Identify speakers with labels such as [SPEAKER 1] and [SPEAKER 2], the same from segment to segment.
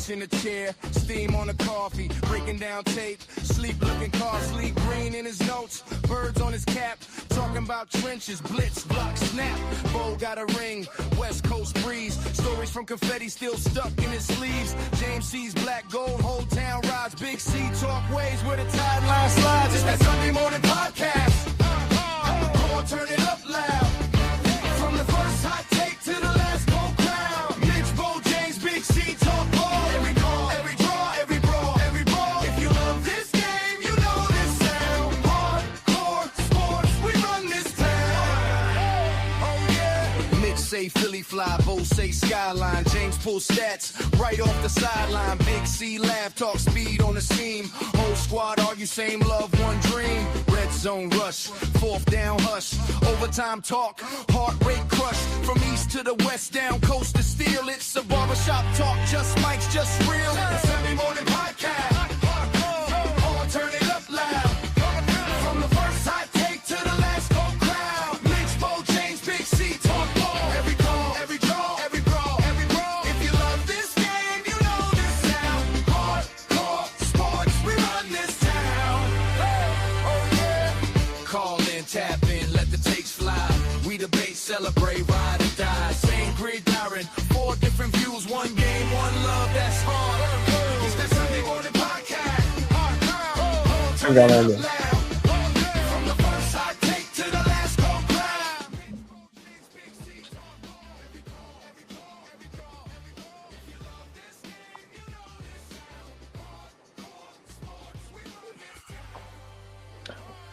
[SPEAKER 1] couch in a chair, steam on a coffee, breaking down tape, sleep looking car, sleep green in his notes, birds on his cap, talking about trenches, blitz, block, snap. Bo got a ring, West Coast breeze, stories from confetti still stuck in his sleeves. James C's black gold, whole town rides, Big C talk ways where the tide line slides. It's that Sunday morning podcast. Come on, turn it up loud. From the first hot take to the last gold crown. Mitch, Bo, James, Big C talk ball. Every call, every draw, every brawl, every ball. If you love this game, you know this sound. Hardcore sports, we run this town. Oh yeah. Mitch say Philly fly, Bo say skyline. James pull stats right off the sideline. Big C laugh, talk speed on the seam. Whole squad argue same love, one dream. Red zone rush, fourth down hush. Overtime talk, heart rate crush. From east to the west, down coast to steel. It's a barbershop talk, just mics, just real. The Sunday morning podcast. Oh, turn it up loud. From the first hot take to the last gold crown. Mitch, Bo, James, Big C talk ball. Every call, every draw, every brawl, every brawl. If you love this game, you know this sound. Hardcore sports, we run this town. Oh yeah. Call in, tap in, let the takes fly. We debate, celebrate, ride or die. Same gridiron, 4 different views, one game, one love. That's hard. It's that Sunday morning podcast. Turn it up loud. From the first hot take to the last gold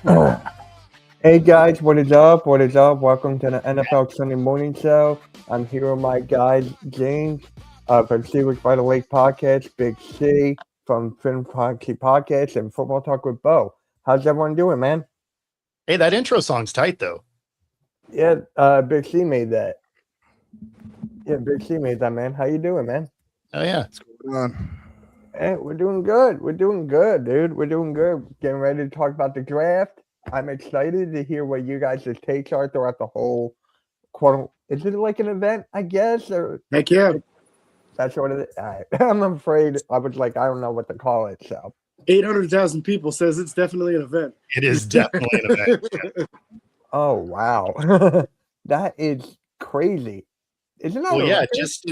[SPEAKER 1] crown.
[SPEAKER 2] Hey guys, what is up? What is up? Welcome to the NFL Sunday Morning Show. I'm here with my guy James from Steelers by the Lake Podcast, Big C from Film Proxy Podcast, and Football Talk with Bo. How's everyone doing, man?
[SPEAKER 3] Hey, that intro song's tight though.
[SPEAKER 2] Yeah, Big C made that. Yeah, Big C made that, man. How you doing, man?
[SPEAKER 3] Oh yeah.
[SPEAKER 4] What's going on?
[SPEAKER 2] Hey, we're doing good. We're doing good, dude. We're doing good. Getting ready to talk about the draft. I'm excited to hear what you guys' takes are throughout the whole quote. Is it like an event, I guess? Or
[SPEAKER 4] Heck yeah.
[SPEAKER 2] that's what it is. I'm afraid I was like, I don't know what to call it. So
[SPEAKER 4] 800,000 people says it's definitely an event.
[SPEAKER 3] It is definitely an event.
[SPEAKER 2] oh wow. That is crazy. Isn't that
[SPEAKER 3] Well, yeah,
[SPEAKER 2] right?
[SPEAKER 3] just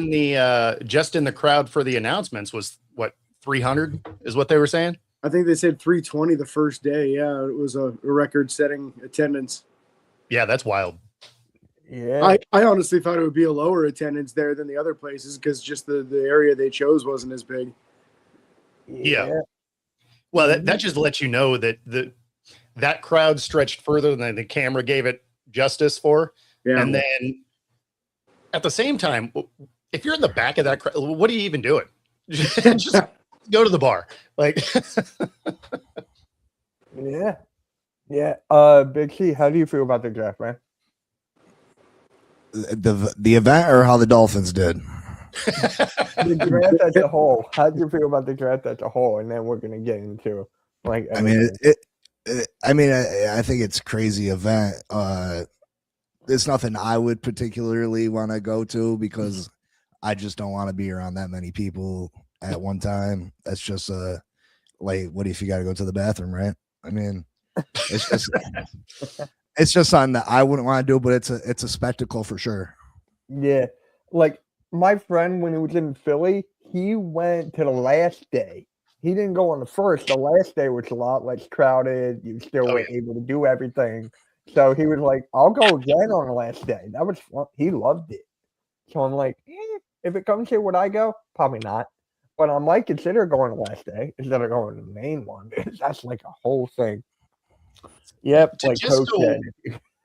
[SPEAKER 3] in the crowd for the announcements was what 300 is what they were saying.
[SPEAKER 4] I think they said 320 the first day. Yeah, it was a record-setting attendance.
[SPEAKER 3] Yeah, that's wild.
[SPEAKER 2] Yeah.
[SPEAKER 4] I honestly thought it would be a lower attendance there than the other places because just the area they chose wasn't as big.
[SPEAKER 3] Yeah. Well, that just lets you know that that crowd stretched further than the camera gave it justice for.
[SPEAKER 4] Yeah.
[SPEAKER 3] And then at the same time, if you're in the back of that crowd, what are you even doing? Just go to the bar. Like,
[SPEAKER 2] Yeah. Yeah. Big C, how do you feel about the draft, man?
[SPEAKER 5] The event or how the Dolphins did?
[SPEAKER 2] The draft as a whole. How do you feel about the draft as a whole? And then we're gonna get into like
[SPEAKER 5] I mean, I think it's a crazy event. It's nothing I would particularly want to go to because I just don't want to be around that many people at one time. That's just like, what if you got to go to the bathroom, right? I mean, it's just it's just something that I wouldn't want to do, but it's a spectacle for sure.
[SPEAKER 2] Yeah. Like my friend when he was in Philly, he went to the last day. He didn't go on the first. The last day was a lot less crowded. You still were able to do everything. So he was like, I'll go again on the last day. That was fun. He loved it. So I'm like, if it comes here, would I go? Probably not. But I might consider going the last day instead of going to the main one. That's like a whole thing. Yep.
[SPEAKER 3] To
[SPEAKER 2] Like
[SPEAKER 3] just
[SPEAKER 2] Coach
[SPEAKER 3] go-
[SPEAKER 2] said.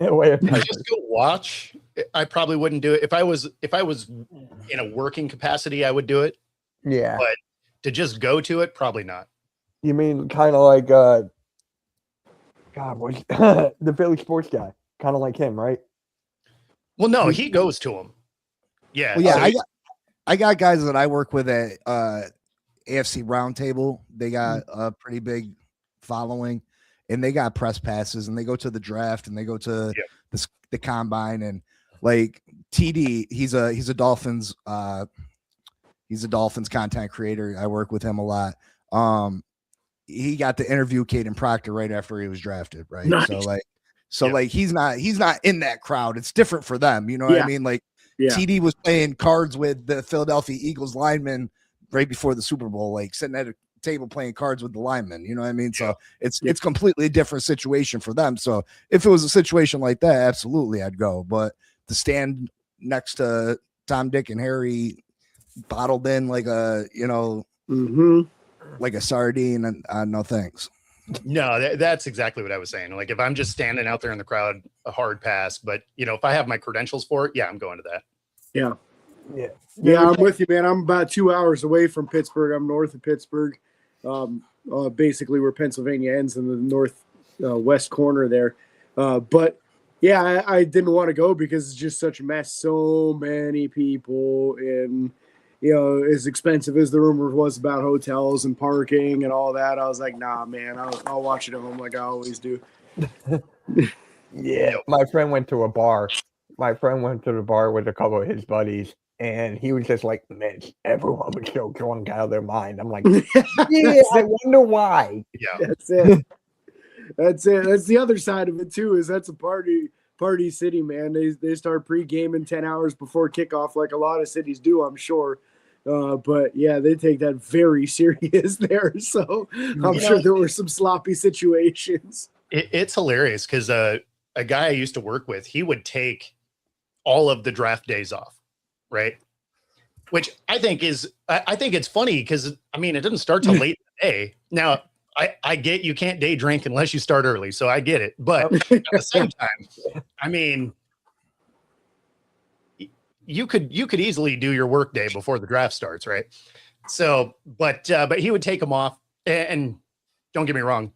[SPEAKER 2] If
[SPEAKER 3] just go watch. I probably wouldn't do it if I was in a working capacity. I would do it.
[SPEAKER 2] yeah.
[SPEAKER 3] But to just go to it, probably not.
[SPEAKER 2] You mean kind of like God, what's the Philly sports guy? Kind of like him, right?
[SPEAKER 3] Well, no, he goes to them. Yeah.
[SPEAKER 5] Well, yeah,
[SPEAKER 3] so
[SPEAKER 5] I got guys that I work with at AFC Roundtable. They got a pretty big following, and they got press passes, and they go to the draft, and they go to the combine, and like TD, he's a Dolphins He's a Dolphins content creator. I work with him a lot. He got to interview Caden Proctor right after he was drafted, right?
[SPEAKER 4] Nice.
[SPEAKER 5] So like he's not in that crowd. It's different for them, you know what I mean? Like TD was playing cards with the Philadelphia Eagles lineman right before the Super Bowl, like sitting at a table playing cards with the linemen, you know what I mean? So it's completely a different situation for them. So if it was a situation like that, absolutely I'd go. But to stand next to Tom, Dick, and Harry bottled in like a, like a sardine, and no thanks.
[SPEAKER 3] No, that's exactly what I was saying. Like if I'm just standing out there in the crowd, a hard pass. But if I have my credentials for it, I'm going to that.
[SPEAKER 4] Yeah, I'm with you, man. I'm about 2 hours away from Pittsburgh. I'm north of Pittsburgh, basically where Pennsylvania ends in the north west corner there. But yeah, I didn't want to go because it's just such a mess. So many people, and as expensive as the rumor was about hotels and parking and all that, I was like, nah, man, I'll watch it at home like I always do.
[SPEAKER 2] Yeah, my friend went to a bar. My friend went to the bar with a couple of his buddies, and he was just like, Mitch, everyone was so drunk out of their mind. I'm like, yeah, I wonder why.
[SPEAKER 3] Yeah,
[SPEAKER 4] that's it. That's it. That's the other side of it too. Is that's a party city, man. They start pre-gaming 10 hours before kickoff, like a lot of cities do, I'm sure. But yeah, they take that very serious there. So I'm sure there were some sloppy situations.
[SPEAKER 3] It's hilarious because a guy I used to work with, he would take all of the draft days off, right? Which I think it's funny because it doesn't start till late in the day. Now I get you can't day drink unless you start early, so I get it. But at the same time, you could easily do your work day before the draft starts, right? So, but he would take them off, and don't get me wrong,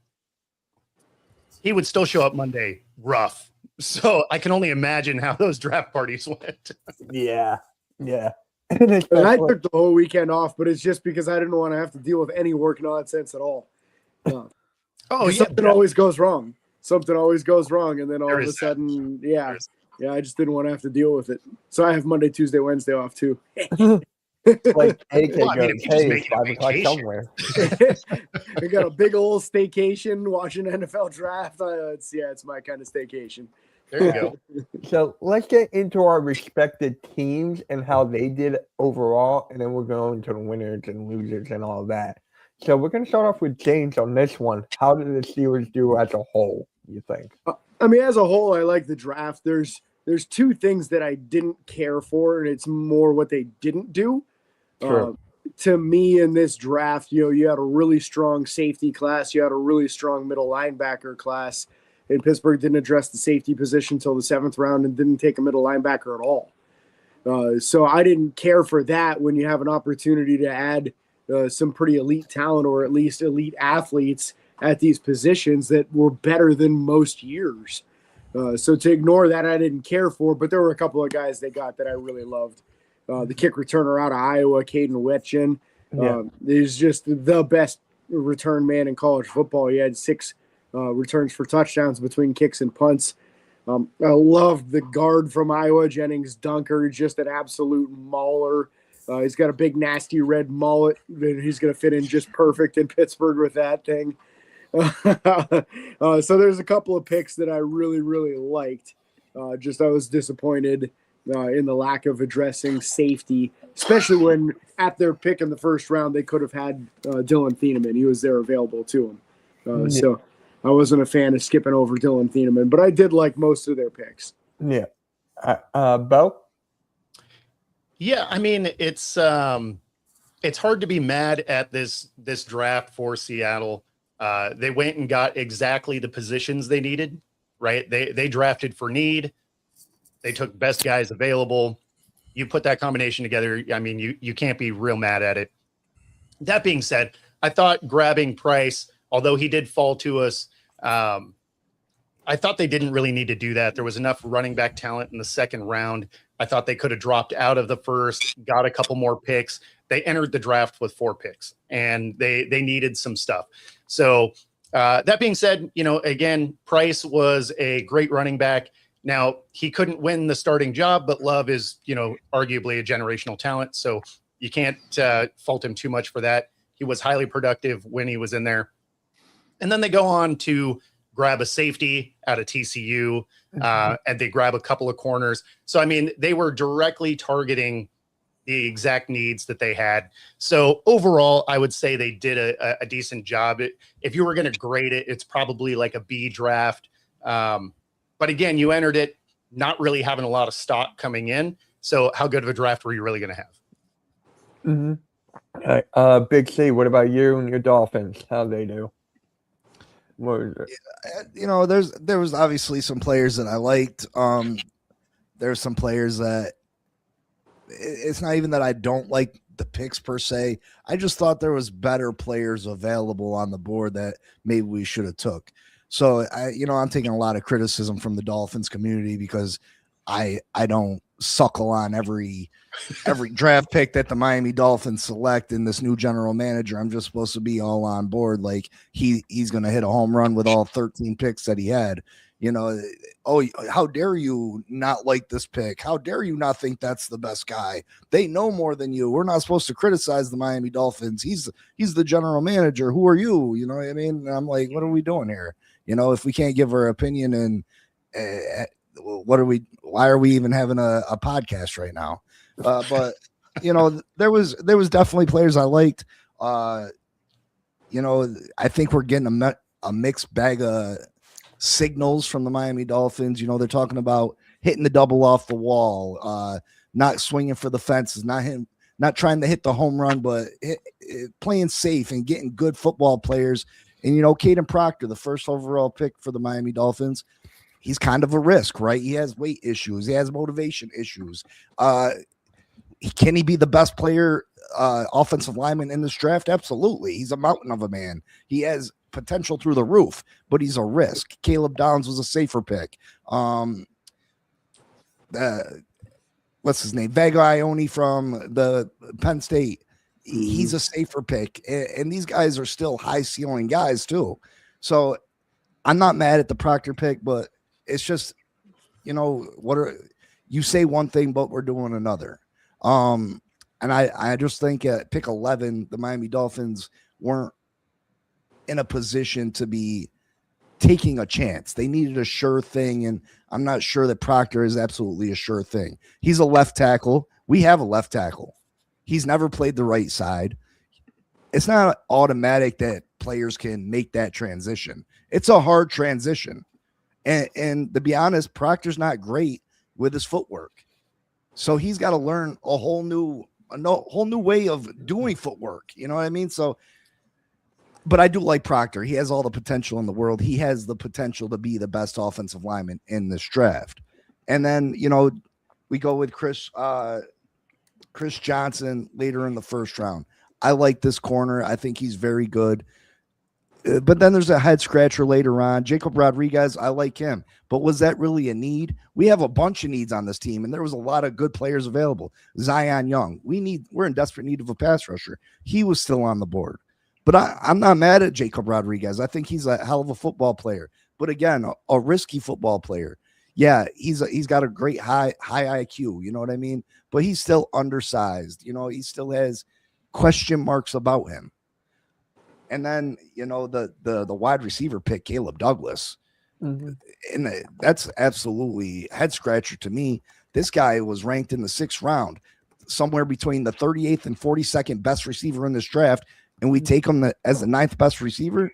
[SPEAKER 3] he would still show up Monday rough. So I can only imagine how those draft parties went.
[SPEAKER 2] Yeah.
[SPEAKER 4] And I took the whole weekend off, but it's just because I didn't want to have to deal with any work nonsense at all. Something always goes wrong. Something always goes wrong, and then all of a sudden, I just didn't want to have to deal with it. So I have Monday, Tuesday, Wednesday off too.
[SPEAKER 2] Like, it's 5 o'clock somewhere.
[SPEAKER 4] I got a big old staycation watching NFL draft. It's my kind of staycation.
[SPEAKER 3] There you go.
[SPEAKER 2] So let's get into our respected teams and how they did overall, and then we'll go into the winners and losers and all of that. So we're going to start off with James on this one. How did the Steelers do as a whole, you think?
[SPEAKER 4] As a whole, I like the draft. There's two things that I didn't care for, and it's more what they didn't do.
[SPEAKER 2] Sure.
[SPEAKER 4] To me, in this draft, you had a really strong safety class. You had a really strong middle linebacker class. And Pittsburgh didn't address the safety position until the 7th round and didn't take a middle linebacker at all. So I didn't care for that when you have an opportunity to add some pretty elite talent, or at least elite athletes at these positions that were better than most years. So to ignore that, I didn't care for, but there were a couple of guys they got that I really loved. The kick returner out of Iowa, Caden Wetchen, is just the best return man in college football. He had 6 returns for touchdowns between kicks and punts. I loved the guard from Iowa, Jennings Dunker, just an absolute mauler. He's got a big, nasty red mullet that he's going to fit in just perfect in Pittsburgh with that thing. So there's a couple of picks that I really, really liked. I was disappointed in the lack of addressing safety, especially when at their pick in the 1st round, they could have had Dylan Thieneman. He was there available to him. So I wasn't a fan of skipping over Dylan Thieneman, but I did like most of their picks.
[SPEAKER 2] Yeah. Bo?
[SPEAKER 3] Yeah, it's hard to be mad at this draft for Seattle. They went and got exactly the positions they needed, right? They drafted for need. They took best guys available. You put that combination together, you can't be real mad at it. That being said, I thought grabbing Price, although he did fall to us, I thought they didn't really need to do that. There was enough running back talent in the 2nd round. I thought they could have dropped out of the 1st, got a couple more picks. They entered the draft with 4 picks, and they needed some stuff. So that being said, again, Price was a great running back. Now, he couldn't win the starting job, but Love is, arguably a generational talent. So, you can't fault him too much for that. He was highly productive when he was in there. And then they go on to grab a safety out of TCU, and they grab a couple of corners. So, I mean, they were directly targeting the exact needs that they had. So overall, I would say they did a decent job. If you were going to grade it, it's probably like a B draft. But again, you entered it not really having a lot of stock coming in. So how good of a draft were you really going to have?
[SPEAKER 2] Okay. Big C, what about you and your Dolphins? How'd they do? What was it?
[SPEAKER 5] You know, there was obviously some players that I liked. There's some players that it's not even that I don't like the picks per se. I just thought there was better players available on the board that maybe we should have took. So I'm taking a lot of criticism from the Dolphins community because I don't suckle on every draft pick that the Miami Dolphins select in this new general manager. I'm just supposed to be all on board. Like he's going to hit a home run with all 13 picks that he had. You know, oh, how dare you not like this pick? How dare you not think that's the best guy? They know more than you. We're not supposed to criticize the Miami Dolphins. He's the general manager. Who are you? You know what I mean? And I'm like, what are we doing here? You know, if we can't give our opinion, and why are we even having a podcast right now? But you know, there was definitely players I liked. You know, I think we're getting a mixed bag of signals from the Miami Dolphins. You know, they're talking about hitting the double off the wall, not swinging for the fences, not trying to hit the home run, but playing safe and getting good football players. And, you know, Caden Proctor, the first overall pick for the Miami Dolphins, he's kind of a risk, right? He has weight issues. He has motivation issues. Can he be the best player, offensive lineman in this draft? Absolutely. He's a mountain of a man. He has potential through the roof, but he's a risk. Caleb Downs was a safer pick. What's his name? Vega Ione from the Penn State. He's a safer pick. And these guys are still high ceiling guys too. So I'm not mad at the Proctor pick, but it's just, you know, you say one thing, but we're doing another. And I just think at pick 11, the Miami Dolphins weren't in a position to be taking a chance. They needed a sure thing, and I'm not sure that Proctor is absolutely a sure thing. He's a left tackle. We have a left tackle. He's never played the right side. It's not automatic that players can make that transition. It's a hard transition. And to be honest, Proctor's not great with his footwork. So he's got to learn a whole new way of doing footwork. You know what I mean? So, but I do like Proctor. He has all the potential in the world. He has the potential to be the best offensive lineman in this draft. And then, you know, we go with Chris Johnson later in the first round. I like this corner. I think he's very good. But then there's a head scratcher later on. Jacob Rodriguez, I like him. But was that really a need? We have a bunch of needs on this team, and there was a lot of good players available. Zion Young, we're in desperate need of a pass rusher. He was still on the board. But I'm not mad at Jacob Rodriguez. I think he's a hell of a football player. But again, a risky football player. Yeah, he's got a great high IQ. You know what I mean? But he's still undersized. You know, he still has question marks about him. And then, you know, the wide receiver pick, Caleb Douglas. Mm-hmm. And that's absolutely head scratcher to me. This guy was ranked in the 6th round, somewhere between the 38th and 42nd best receiver in this draft. And we take him as the 9th best receiver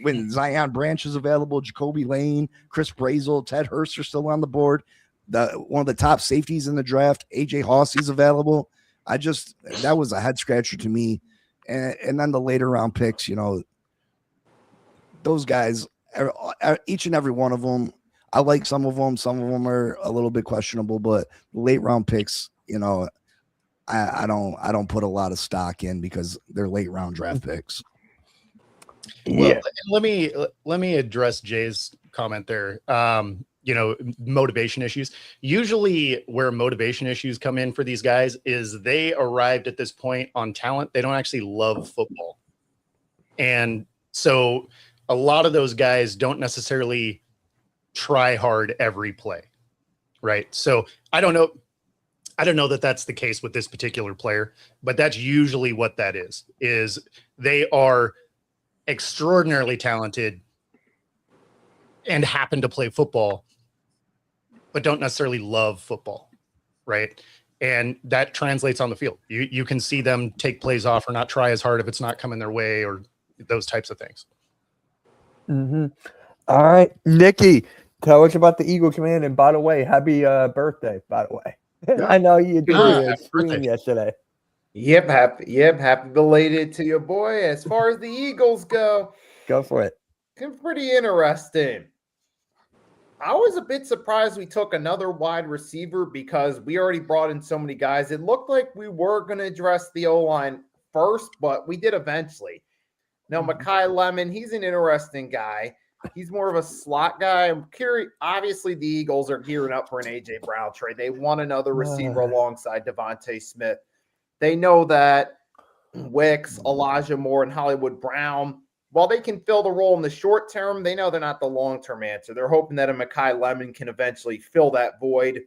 [SPEAKER 5] when Zion Branch is available, Jacoby Lane, Chris Brazel, Ted Hurst are still on the board. One of the top safeties in the draft, AJ Hawsey's available. That was a head scratcher to me. And then the later round picks, you know, those guys, each and every one of them, I like some of them. Some of them are a little bit questionable, but late round picks, you know, I don't put a lot of stock in because they're late round draft picks.
[SPEAKER 3] Well, let me address Jay's comment there. You know, motivation issues. Usually where motivation issues come in for these guys is they arrived at this point on talent. They don't actually love football. And so a lot of those guys don't necessarily try hard every play. Right. So I don't know. I don't know that that's the case with this particular player, but that's usually what that is they are extraordinarily talented and happen to play football, but don't necessarily love football, right? And that translates on the field. You can see them take plays off or not try as hard if it's not coming their way or those types of things.
[SPEAKER 2] Mm-hmm. All right, Nikki, tell us about the Eagles, man. And by the way, happy birthday, by the way. I know you did a stream yesterday.
[SPEAKER 6] Yep, happy belated to your boy. As far as the Eagles go
[SPEAKER 2] for it.
[SPEAKER 6] It's pretty interesting. I was a bit surprised we took another wide receiver because we already brought in so many guys. It looked like we were going to address the O-line first, but we did eventually. Now, Makai Lemon, he's an interesting guy. He's more of a slot guy. I'm curious. Obviously, the Eagles are gearing up for an A.J. Brown trade. They want another receiver alongside Devontae Smith. They know that Wicks, Elijah Moore, and Hollywood Brown, while they can fill the role in the short term, they know they're not the long-term answer. They're hoping that a Makai Lemon can eventually fill that void.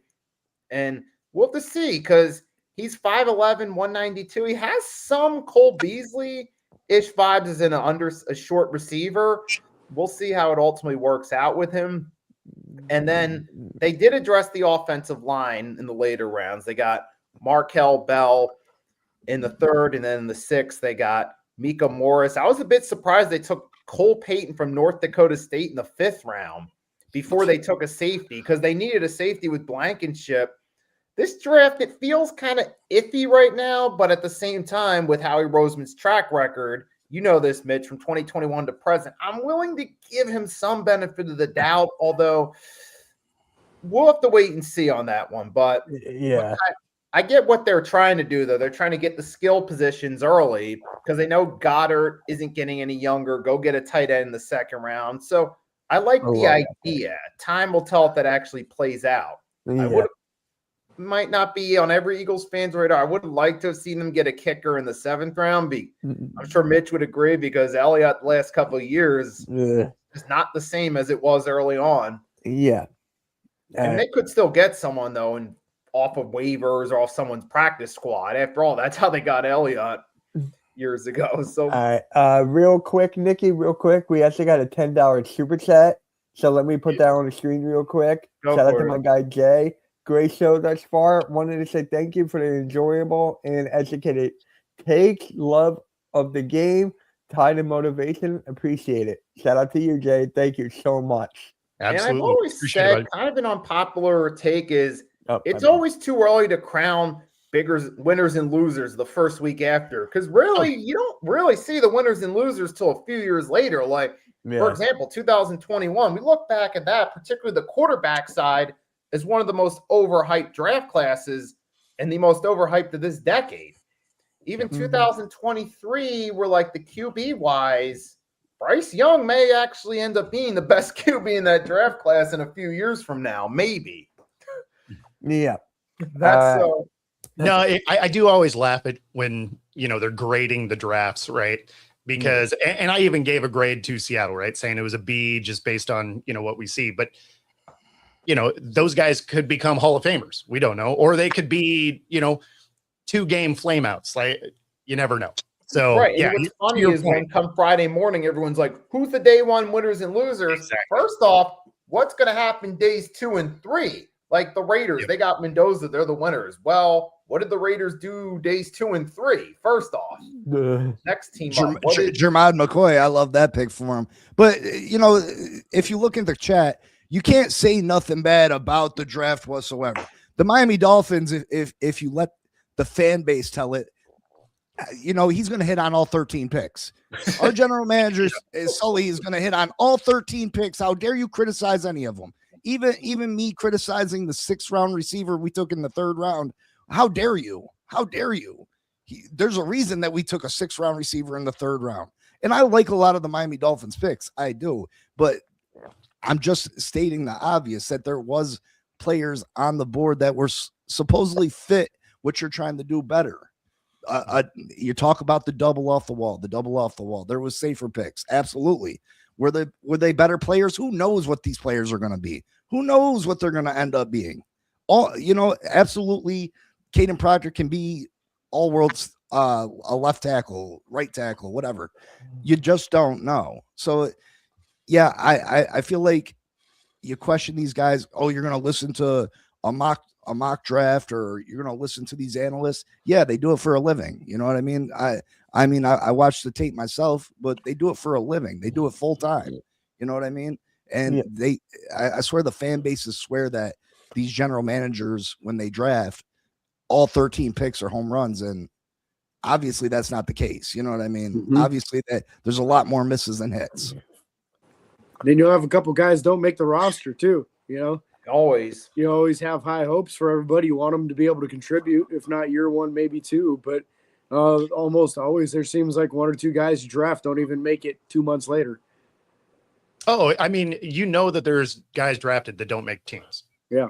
[SPEAKER 6] And we'll have to see because he's 5'11", 192. He has some Cole Beasley-ish vibes as in a short receiver. We'll see how it ultimately works out with him. And then they did address the offensive line in the later rounds. They got Markel Bell in the third, and then in the sixth, they got Mika Morris. I was a bit surprised they took Cole Payton from North Dakota State in the fifth round before they took a safety because they needed a safety with Blankenship. This draft, it feels kind of iffy right now, but at the same time, with Howie Roseman's track record, you know this, Mitch, from 2021 to present, I'm willing to give him some benefit of the doubt, although we'll have to wait and see on that one. But
[SPEAKER 2] yeah,
[SPEAKER 6] I get what they're trying to do, though. They're trying to get the skill positions early because they know Goddard isn't getting any younger. Go get a tight end in the second round. So I like the idea. Time will tell if that actually plays out.
[SPEAKER 2] Yeah.
[SPEAKER 6] Might not be on every Eagles fan's radar. I would like to have seen them get a kicker in the seventh round. I'm sure Mitch would agree because Elliott the last couple of years is not the same as it was early on.
[SPEAKER 2] Yeah.
[SPEAKER 6] And they could still get someone, though, and off of waivers or off someone's practice squad. After all, that's how they got Elliott years ago. So,
[SPEAKER 2] all right, real quick, Nikki, we actually got a $10 super chat. So let me put that on the screen real quick. Shout out to my guy Jay. Great show thus far. Wanted to say thank you for the enjoyable and educated take. Love of the game, tied and motivation. Appreciate it. Shout out to you, Jay. Thank you so much.
[SPEAKER 3] Absolutely.
[SPEAKER 6] And I've always said, kind of an unpopular take is it's always too early to crown winners and losers the first week after. Because really, you don't really see the winners and losers till a few years later. Like, for example, 2021, we look back at that, particularly the quarterback side, as one of the most overhyped draft classes and the most overhyped of this decade. Even 2023, we're like the QB wise, Bryce Young may actually end up being the best QB in that draft class in a few years from now, maybe.
[SPEAKER 2] Yeah.
[SPEAKER 6] That's so.
[SPEAKER 3] No, I do always laugh at when, they're grading the drafts, right? Because, and I even gave a grade to Seattle, right? Saying it was a B just based on, what we see. But, those guys could become Hall of Famers. We don't know. Or they could be, 2-game flameouts. Like, you never know. So,
[SPEAKER 6] right.
[SPEAKER 3] Yeah.
[SPEAKER 6] And what's funny is when come Friday morning, everyone's like, who's the day one winners and losers? Exactly. First off, what's going to happen days 2 and 3? Like the Raiders, they got Mendoza. They're the winners. Well, what did the Raiders do days 2 and 3? First off, next team up.
[SPEAKER 5] Jermod McCoy. I love that pick for him. But, if you look in the chat, you can't say nothing bad about the draft whatsoever. The Miami Dolphins, if you let the fan base tell it, he's going to hit on all 13 picks. Our general manager, Sully, is going to hit on all 13 picks. How dare you criticize any of them? Even me criticizing the 6th round receiver we took in the 3rd round. How dare you? How dare you? There's a reason that we took a 6th round receiver in the 3rd round. And I like a lot of the Miami Dolphins picks. I do. But I'm just stating the obvious that there was players on the board that were supposedly fit what you're trying to do better. You talk about the double off the wall. There was safer picks. Absolutely. Were they better players? Who knows what these players are going to be? Who knows what they're going to end up being? Absolutely. Caden Proctor can be all worlds, a left tackle, right tackle, whatever. You just don't know. So, yeah, I feel like you question these guys. Oh, you're going to listen to a mock draft, or you're going to listen to these analysts. Yeah, they do it for a living. You know what I mean? I watch the tape myself, but they do it for a living. They do it full time. You know what I mean? And I swear the fan bases swear that these general managers, when they draft, all 13 picks are home runs. And obviously that's not the case. You know what I mean?
[SPEAKER 4] Mm-hmm.
[SPEAKER 5] Obviously that there's a lot more misses than hits.
[SPEAKER 4] Then you'll have a couple guys don't make the roster too. You know,
[SPEAKER 6] Always.
[SPEAKER 4] you always have high hopes for everybody. You want them to be able to contribute, if not year one, maybe two. But almost always there seems like one or two guys you draft don't even make it 2 months later.
[SPEAKER 3] Oh, I mean, you know that there's guys drafted that don't make teams.
[SPEAKER 4] Yeah.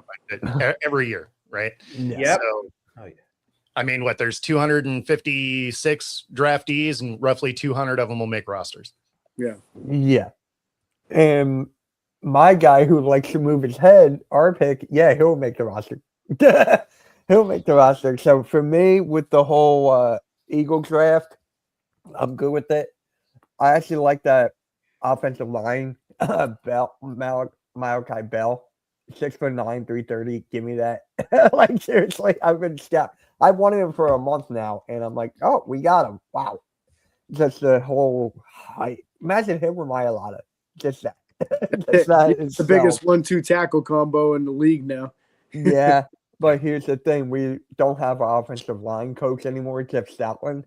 [SPEAKER 3] Every year, right?
[SPEAKER 6] Yep.
[SPEAKER 3] So,
[SPEAKER 6] Oh, yeah.
[SPEAKER 3] I mean, there's 256 draftees and roughly 200 of them will make rosters.
[SPEAKER 4] Yeah.
[SPEAKER 2] Yeah. And my guy who likes to move his head, our pick, yeah, he'll make the roster. He'll make the roster. So for me, with the whole Eagle draft, I'm good with it. I actually like that offensive line, Malachi Bell, 6'9", 330. Give me that. Like, seriously, I've been scout. I've wanted him for a month now, and I'm like, oh, we got him. Wow. Just the whole height. Imagine him with Mailata. Just that. Just that
[SPEAKER 4] It's the biggest 1-2 tackle combo in the league now.
[SPEAKER 2] Yeah, but here's the thing. We don't have an offensive line coach anymore, Jeff Stoutland.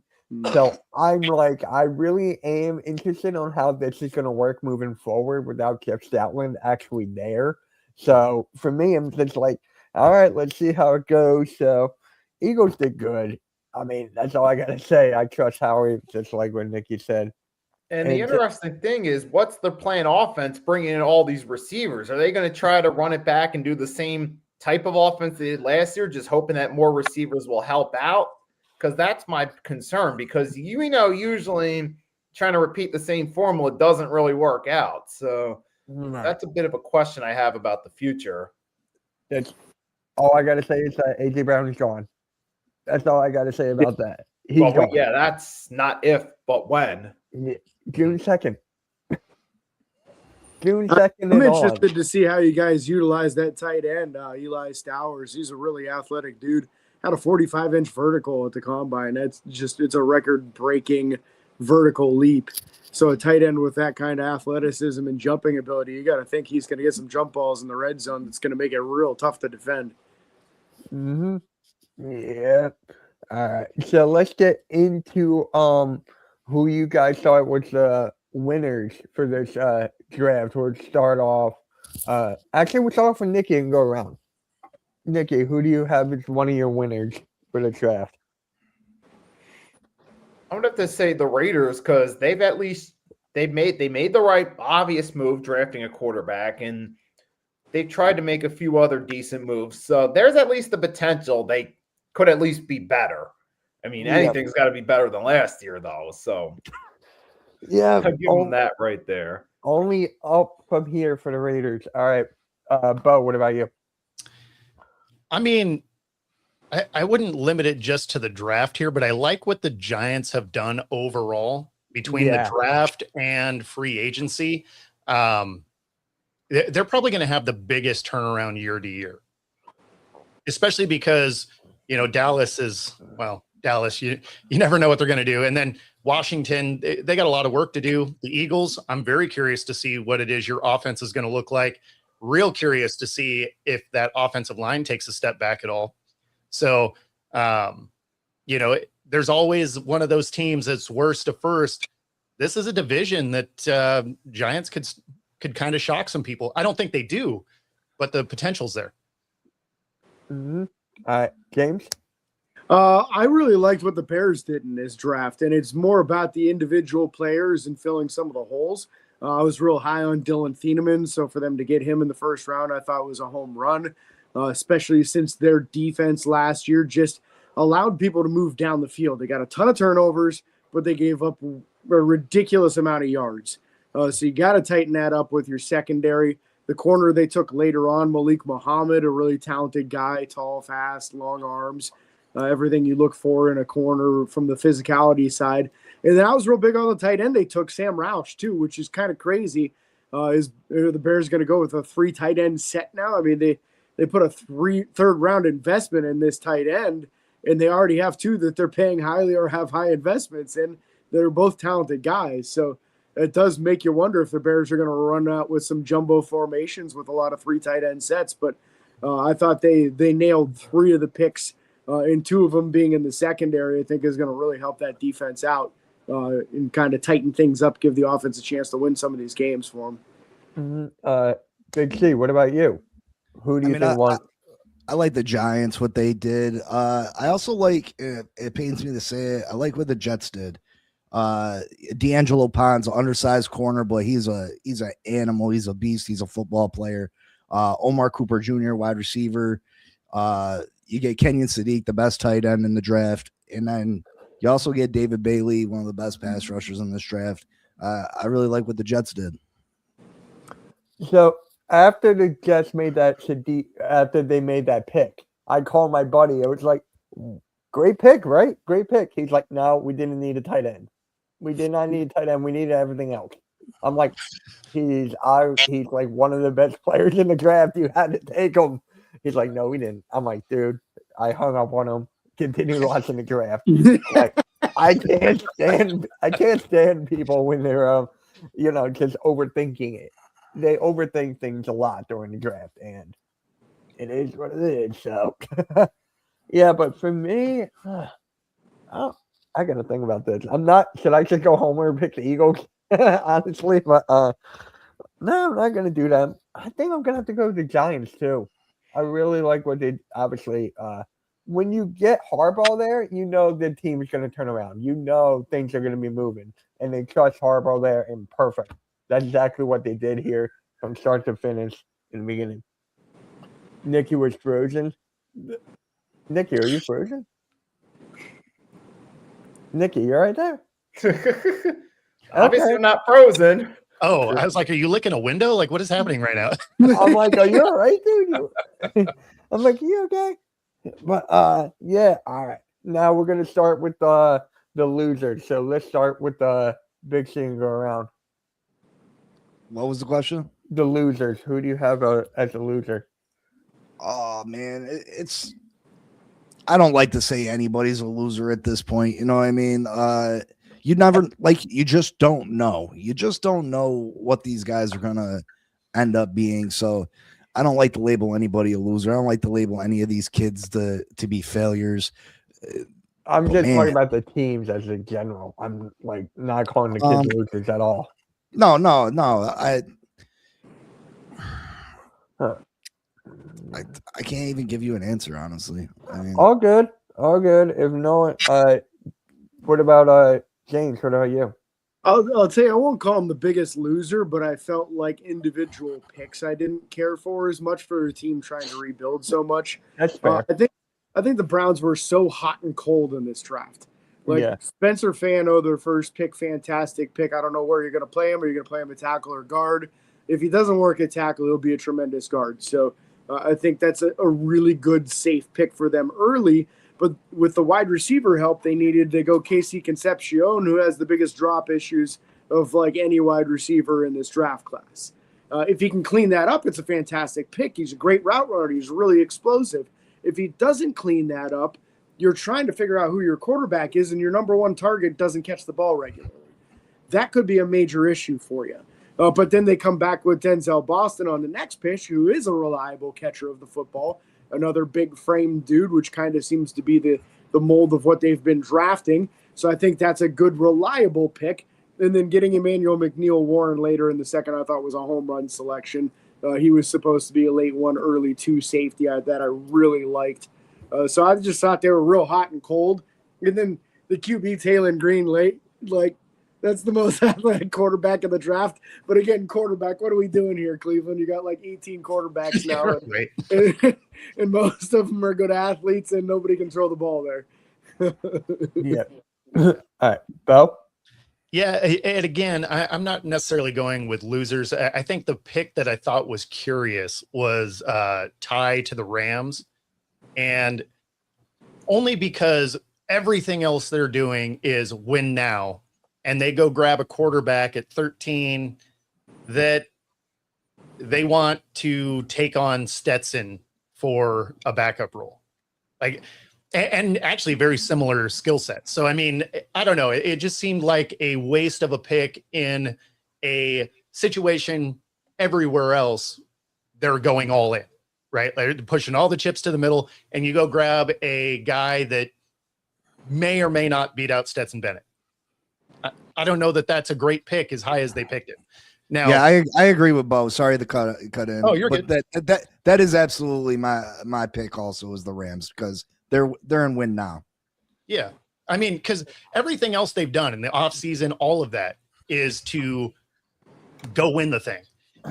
[SPEAKER 2] So I'm like, I really am interested on how this is going to work moving forward without Jeff Stoutland actually there. So for me, I'm just like, all right, let's see how it goes. So Eagles did good. I mean, that's all I got to say. I trust Howie, just like what Nikki said.
[SPEAKER 6] And the interesting thing is, what's their plan offense bringing in all these receivers? Are they going to try to run it back and do the same type of offense they did last year, just hoping that more receivers will help out? Because that's my concern, because usually trying to repeat the same formula doesn't really work out. So that's a bit of a question I have about the future.
[SPEAKER 2] That's all I got to say is that A.J. Brown is gone. That's all I got to say about that. He's gone.
[SPEAKER 6] Yeah, that's not if, but when.
[SPEAKER 2] June 2nd. June 2nd.
[SPEAKER 4] I'm interested to see how you guys utilize that tight end, Eli Stowers. He's a really athletic dude. Had a 45-inch vertical at the combine. It's a record-breaking vertical leap. So a tight end with that kind of athleticism and jumping ability, you got to think he's going to get some jump balls in the red zone. That's going to make it real tough to defend.
[SPEAKER 2] Mm-hmm. Yeah. All right. So let's get into who you guys thought was the winners for this draft. We'll start off. Actually, we'll start off with Nikki and go around. Nikki, who do you have as one of your winners for the draft?
[SPEAKER 6] I would have to say the Raiders, because they made the right obvious move drafting a quarterback, and they've tried to make a few other decent moves. So there's at least the potential they could at least be better. I mean, anything's got to be better than last year, though. So
[SPEAKER 2] yeah,
[SPEAKER 6] I'll give them that right there.
[SPEAKER 2] Only up from here for the Raiders. All right, Bo, what about you?
[SPEAKER 3] I mean, I wouldn't limit it just to the draft here, but I like what the Giants have done overall between the draft and free agency. They're probably going to have the biggest turnaround year to year, especially because, Dallas, you never know what they're going to do. And then Washington, they got a lot of work to do. The Eagles, I'm very curious to see what it is your offense is going to look like. Real curious to see if that offensive line takes a step back at all. So, there's always one of those teams that's worst to first. This is a division that Giants could kind of shock some people. I don't think they do, but the potential's there.
[SPEAKER 2] Mm-hmm. All right, James?
[SPEAKER 4] I really liked what the Bears did in this draft, and it's more about the individual players and filling some of the holes. I was real high on Dylan Thieneman, so for them to get him in the first round, I thought was a home run, especially since their defense last year just allowed people to move down the field. They got a ton of turnovers, but they gave up a ridiculous amount of yards. So you got to tighten that up with your secondary. The corner they took later on, Malik Muhammad, a really talented guy, tall, fast, long arms. everything you look for in a corner from the physicality side. And then I was real big on the tight end. They took Sam Roush too, which is kind of crazy. Are the Bears going to go with a 3 tight end set now? I mean, they put a third round investment in this tight end, and they already have 2 that they're paying highly or have high investments in. They're both talented guys. So it does make you wonder if the Bears are going to run out with some jumbo formations with a lot of 3 tight end sets. But I thought they nailed 3 of the picks, and 2 of them being in the secondary, I think is going to really help that defense out and kind of tighten things up, give the offense a chance to win some of these games for them.
[SPEAKER 2] Big C, what about you? Who do you think won?
[SPEAKER 5] I like the Giants, what they did. I also like, it pains me to say it, I like what the Jets did. D'Angelo Pon's an undersized corner, but he's an animal. He's a beast. He's a football player. Omar Cooper Jr., wide receiver. You get Kenyon Sadiq, the best tight end in the draft. And then you also get David Bailey, one of the best pass rushers in this draft. I really like what the Jets did.
[SPEAKER 2] So after the Jets made that after they made that pick, I called my buddy. I was like, great pick, right? Great pick. He's like, no, we didn't need a tight end. We did not need a tight end. We needed everything else. I'm like, he's like one of the best players in the draft. You had to take him. He's like, no, we didn't. I'm like, dude, I hung up on him. Continued watching the draft. Like, I can't stand people when they're just overthinking it. They overthink things a lot during the draft, and it is what it is. So yeah, but for me, I gotta think about this. Should I just go homer and pick the Eagles? Honestly, but no, I'm not gonna do that. I think I'm gonna have to go with the Giants too. I really like what they obviously. When you get Harbaugh there, you know the team is going to turn around. You know things are going to be moving, and they trust Harbaugh there, and perfect. That's exactly what they did here from start to finish in the beginning. Nicky was frozen. Nicky, are you frozen? Nicky, you're right there.
[SPEAKER 6] Obviously, I'm not frozen.
[SPEAKER 3] Oh, I was like, are you licking a window? Like, what is happening right now?
[SPEAKER 2] I'm like, are you all right, dude? I'm like, you okay? But yeah, all right. Now we're gonna start with the losers. So let's start with the big C and go around.
[SPEAKER 5] What was the question?
[SPEAKER 2] The losers. Who do you have as a loser?
[SPEAKER 5] Oh man, I don't like to say anybody's a loser at this point. You know what I mean? You just don't know. You just don't know what these guys are gonna end up being. So I don't like to label anybody a loser. I don't like to label any of these kids to be failures.
[SPEAKER 2] I'm just talking about the teams as a general. I'm like not calling the kids losers at all.
[SPEAKER 5] No. I can't even give you an answer, honestly. I mean,
[SPEAKER 2] all good. If no one, what about James? What about you?
[SPEAKER 4] I'll tell you, I won't call him the biggest loser, but I felt like individual picks I didn't care for as much for a team trying to rebuild so much.
[SPEAKER 2] That's fair.
[SPEAKER 4] I think the Browns were so hot and cold in this draft. Spencer Fano, their first pick, fantastic pick. I don't know where you're going to play him. Are you going to play him at tackle or guard? If he doesn't work at tackle, he'll be a tremendous guard. So I think that's a really good, safe pick for them early. But with the wide receiver help, they needed to go Casey Concepcion, who has the biggest drop issues of like any wide receiver in this draft class. If he can clean that up, it's a fantastic pick. He's a great route runner. He's really explosive. If he doesn't clean that up, you're trying to figure out who your quarterback is, and your number one target doesn't catch the ball regularly. That could be a major issue for you. But then they come back with Denzel Boston on the next pitch, who is a reliable catcher of the football. Another big frame dude, which kind of seems to be the mold of what they've been drafting. So I think that's a good, reliable pick. And then getting Emmanuel McNeil-Warren later in the second, I thought was a home run selection. He was supposed to be a late 1, early 2 safety that I really liked. So I just thought they were real hot and cold. And then the QB Taylor Green late, like, that's the most athletic quarterback in the draft. But again, quarterback, what are we doing here, Cleveland? You got like 18 quarterbacks now.
[SPEAKER 3] Right.
[SPEAKER 4] And most of them are good athletes, and nobody can throw the ball there.
[SPEAKER 2] Yeah. All right. Bo?
[SPEAKER 3] Yeah, and again, I'm not necessarily going with losers. I think the pick that I thought was curious was Ty to the Rams. And only because everything else they're doing is win now, and they go grab a quarterback at 13 that they want to take on Stetson for a backup role. Like, and actually very similar skill sets. So, I mean, I don't know. It just seemed like a waste of a pick in a situation everywhere else. They're going all in, right? They're pushing all the chips to the middle, and you go grab a guy that may or may not beat out Stetson Bennett. I don't know that that's a great pick as high as they picked it. Now,
[SPEAKER 5] yeah, I agree with Bo. Sorry to cut in.
[SPEAKER 3] Oh, you're
[SPEAKER 5] but
[SPEAKER 3] good.
[SPEAKER 5] That is absolutely my pick. Also, is the Rams because they're in win now.
[SPEAKER 3] Yeah, I mean, because everything else they've done in the offseason, all of that is to go win the thing.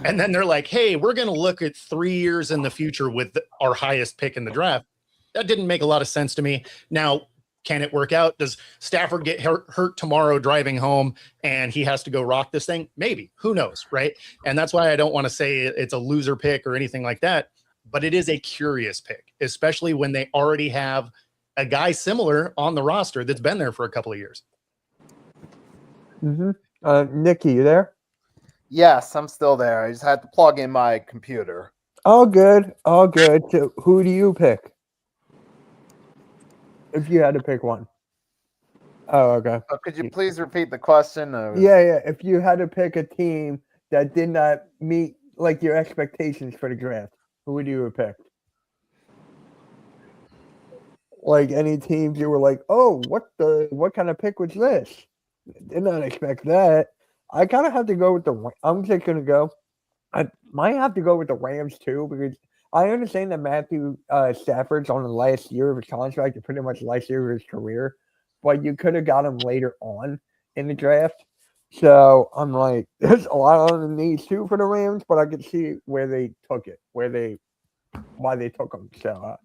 [SPEAKER 3] And then they're like, hey, we're going to look at 3 years in the future with our highest pick in the draft. That didn't make a lot of sense to me. Now, can it work out? Does Stafford get hurt tomorrow driving home and he has to go rock this thing? Maybe. Who knows, right? And that's why I don't want to say it's a loser pick or anything like that. But it is a curious pick, especially when they already have a guy similar on the roster that's been there for a couple of years.
[SPEAKER 2] Mm-hmm. Nikki, you there?
[SPEAKER 6] Yes, I'm still there. I just had to plug in my computer.
[SPEAKER 2] All good. All good. So who do you pick? If you had to pick one. Oh, okay.
[SPEAKER 6] Could you please repeat the question?
[SPEAKER 2] Yeah. If you had to pick a team that did not meet like your expectations for the draft, who would you have picked? Like any teams you were like, oh, what kind of pick was this? Did not expect that. I kind of have to go with I'm just gonna go. I might have to go with the Rams too because I understand that Matthew Stafford's on the last year of his contract, or pretty much last year of his career, but you could have got him later on in the draft. So I'm like, there's a lot on the knees too for the Rams, but I could see where they took it, why they took him. So,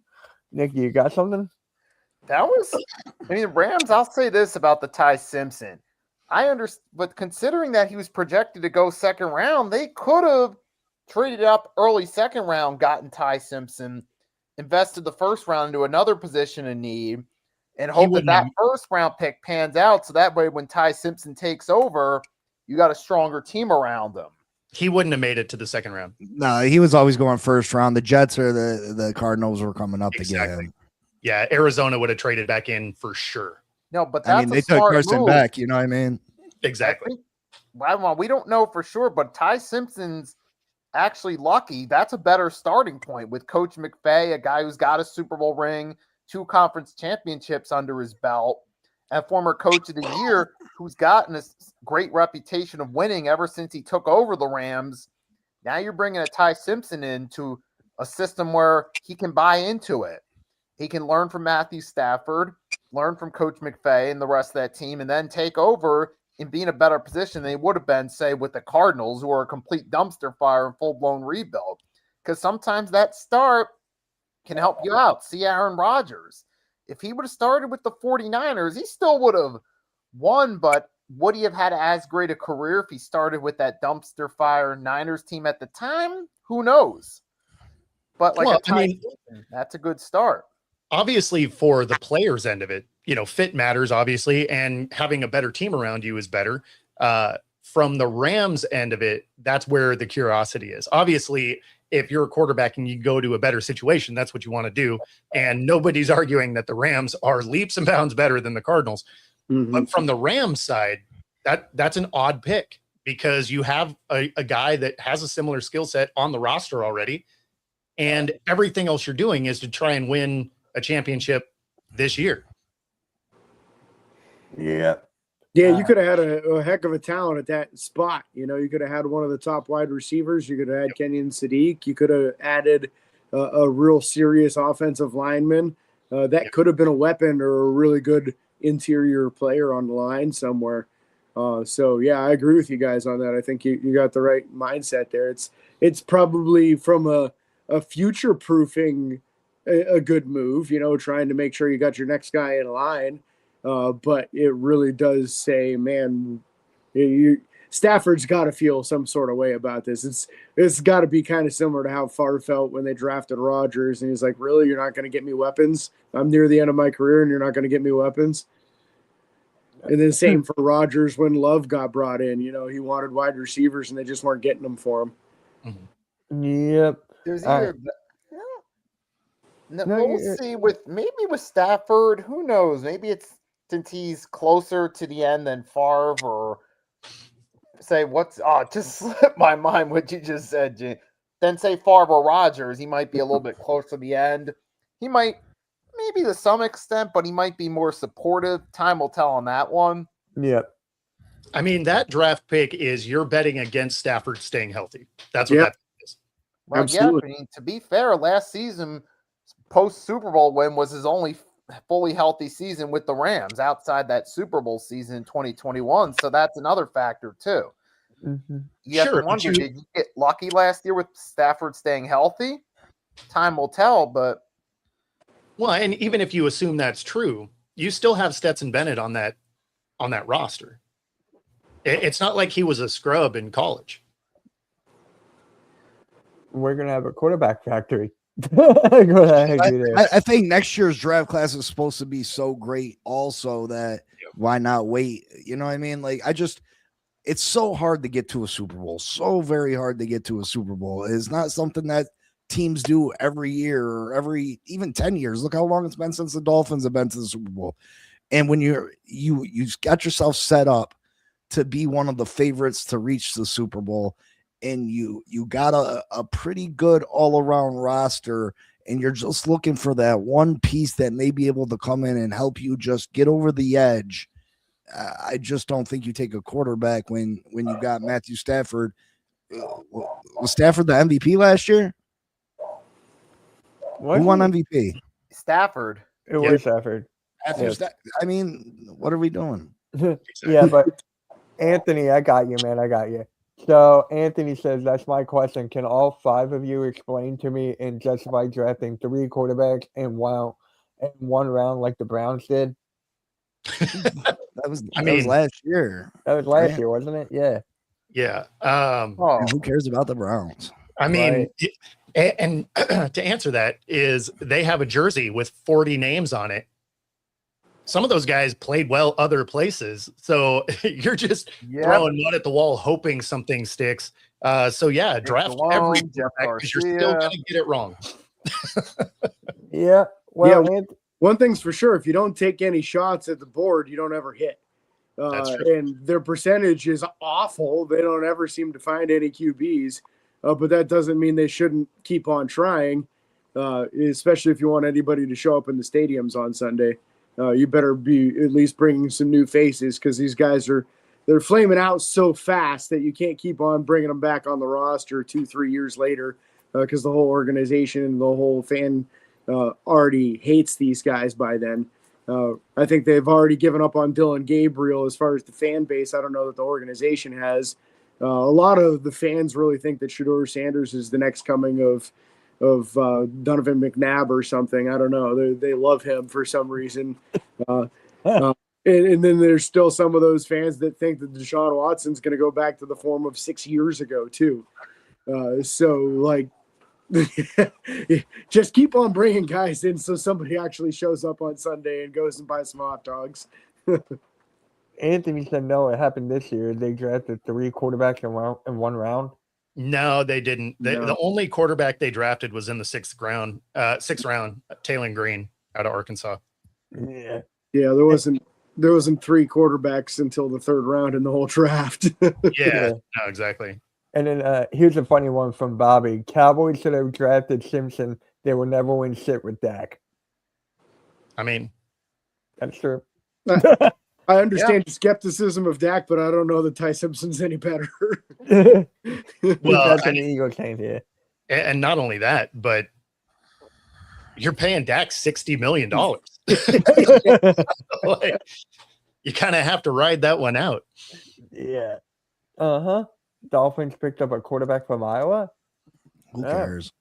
[SPEAKER 2] Nikki, you got something?
[SPEAKER 6] The Rams, I'll say this about the Ty Simpson. I understand, but considering that he was projected to go second round, they could have traded up early second round, gotten Ty Simpson, invested the first round into another position in need, and hope that first round pick pans out. So that way, when Ty Simpson takes over, you got a stronger team around him.
[SPEAKER 3] He wouldn't have made it to the second round.
[SPEAKER 5] No, he was always going first round. The Jets or the Cardinals were coming up to get him.
[SPEAKER 3] Yeah, Arizona would have traded back in for sure.
[SPEAKER 6] No, but that's
[SPEAKER 5] they took Carson back. You know what I mean?
[SPEAKER 3] Exactly.
[SPEAKER 6] Well, we don't know for sure, but Ty Simpson's actually lucky. That's a better starting point with Coach McVay, a guy who's got a Super Bowl ring, 2 conference championships under his belt, and former coach of the year who's gotten a great reputation of winning ever since he took over the Rams. Now you're bringing a Ty Simpson into a system where he can buy into it. He can learn from Matthew Stafford, learn from Coach McVay and the rest of that team, and then take over and be in a better position than they would have been, say, with the Cardinals, who are a complete dumpster fire and full-blown rebuild. Because sometimes that start can help you out. See Aaron Rodgers. If he would have started with the 49ers, he still would have won, but would he have had as great a career if he started with that dumpster fire Niners team at the time? Who knows? But that's a good start.
[SPEAKER 3] Obviously, for the players' end of it, fit matters, obviously, and having a better team around you is better. From the Rams' end of it, that's where the curiosity is. Obviously, if you're a quarterback and you go to a better situation, that's what you want to do. And nobody's arguing that the Rams are leaps and bounds better than the Cardinals. Mm-hmm. But from the Rams side, that's an odd pick because you have a guy that has a similar skill set on the roster already. And everything else you're doing is to try and win a championship this year.
[SPEAKER 2] Yeah.
[SPEAKER 4] Yeah, you could have had a heck of a talent at that spot. You could have had one of the top wide receivers. You could have had Kenyon Sadiq. You could have added a real serious offensive lineman. That could have been a weapon or a really good interior player on the line somewhere. So, yeah, I agree with you guys on that. I think you got the right mindset there. It's probably from a future-proofing a good move, trying to make sure you got your next guy in line. But it really does say, man, Stafford's got to feel some sort of way about this. It's got to be kind of similar to how Favre felt when they drafted Rodgers, and he's like, "Really, you're not going to get me weapons? I'm near the end of my career, and you're not going to get me weapons." And then same for Rodgers when Love got brought in. You know, he wanted wide receivers, and they just weren't getting them for him.
[SPEAKER 2] Yep.
[SPEAKER 6] There's either we'll see with Stafford. Who knows? Maybe it's since he's closer to the end than Favre, or say just slipped my mind what you just said, Jim. Then say Favre or Rodgers, he might be a little bit closer to the end. He might, maybe to some extent, but he might be more supportive. Time will tell on that one.
[SPEAKER 2] Yep.
[SPEAKER 3] I mean, that draft pick is you're betting against Stafford staying healthy. That's what that is.
[SPEAKER 6] Well,
[SPEAKER 4] Absolutely.
[SPEAKER 6] yeah, I mean, to be fair, last season, post Super Bowl win was his only fully healthy season with the Rams outside that Super Bowl season in 2021. So that's another factor too.
[SPEAKER 2] Mm-hmm.
[SPEAKER 6] You have to wonder, did you get lucky last year with Stafford staying healthy? Time will tell, but
[SPEAKER 3] well, and even if you assume that's true, you still have Stetson Bennett on that roster. It's not like he was a scrub in college.
[SPEAKER 2] We're gonna have a quarterback factory. I
[SPEAKER 5] think next year's draft class is supposed to be so great also that why not wait? You know what I mean? Like, it's so hard to get to a Super Bowl. So very hard to get to a Super Bowl. It's not something that teams do every year or even 10 years. Look how long it's been since the Dolphins have been to the Super Bowl. And when you got yourself set up to be one of the favorites to reach the Super Bowl, and you got a pretty good all-around roster, and you're just looking for that one piece that may be able to come in and help you just get over the edge. I just don't think you take a quarterback when you got Matthew Stafford. Was Stafford the MVP last year? Who won MVP?
[SPEAKER 6] Stafford.
[SPEAKER 2] It was Stafford.
[SPEAKER 5] I mean, what are we doing?
[SPEAKER 2] Yeah, but Anthony, I got you, man. I got you. So Anthony says, that's my question. Can all 5 of you explain to me and justify drafting 3 quarterbacks in one round like the Browns did?
[SPEAKER 5] That was last year.
[SPEAKER 2] That was last year, wasn't it? Yeah.
[SPEAKER 3] Yeah.
[SPEAKER 5] Who cares about the Browns?
[SPEAKER 3] I mean, and to answer that is they have a jersey with 40 names on it. Some of those guys played well other places. So you're just throwing mud at the wall, hoping something sticks. Draft every quarterback because you're still going to get it wrong.
[SPEAKER 2] Yeah. Well,
[SPEAKER 4] one thing's for sure. If you don't take any shots at the board, you don't ever hit.
[SPEAKER 3] That's true.
[SPEAKER 4] And their percentage is awful. They don't ever seem to find any QBs. But that doesn't mean they shouldn't keep on trying, especially if you want anybody to show up in the stadiums on Sunday. You better be at least bringing some new faces because these guys they're flaming out so fast that you can't keep on bringing them back on the roster 2-3 years later because the whole organization and the whole fan already hates these guys by then. I think they've already given up on Dylan Gabriel as far as the fan base. I don't know that the organization has. A lot of the fans really think that Shedeur Sanders is the next coming of Donovan McNabb or something. I don't know. They love him for some reason. And then there's still some of those fans that think that Deshaun Watson's going to go back to the form of 6 years ago too. Just keep on bringing guys in so somebody actually shows up on Sunday and goes and buys some hot dogs.
[SPEAKER 2] Anthony said no, it happened this year. They drafted 3 quarterbacks in one round.
[SPEAKER 3] No, they didn't. The only quarterback they drafted was in the 6th round, Taylor Green out of Arkansas.
[SPEAKER 2] Yeah.
[SPEAKER 4] Yeah, there wasn't 3 quarterbacks until the 3rd round in the whole draft.
[SPEAKER 3] Yeah, no, exactly.
[SPEAKER 2] And then here's a funny one from Bobby. Cowboys should have drafted Simpson. They will never win shit with Dak.
[SPEAKER 3] I mean,
[SPEAKER 2] that's true.
[SPEAKER 4] I understand your skepticism of Dak, but I don't know that Ty Simpson's any better.
[SPEAKER 3] Well,
[SPEAKER 2] that's an Eagles game here.
[SPEAKER 3] And not only that, but you're paying Dak $60 million. Like, you kind of have to ride that one out.
[SPEAKER 2] Yeah. Uh-huh. Dolphins picked up a quarterback from Iowa.
[SPEAKER 5] Who cares?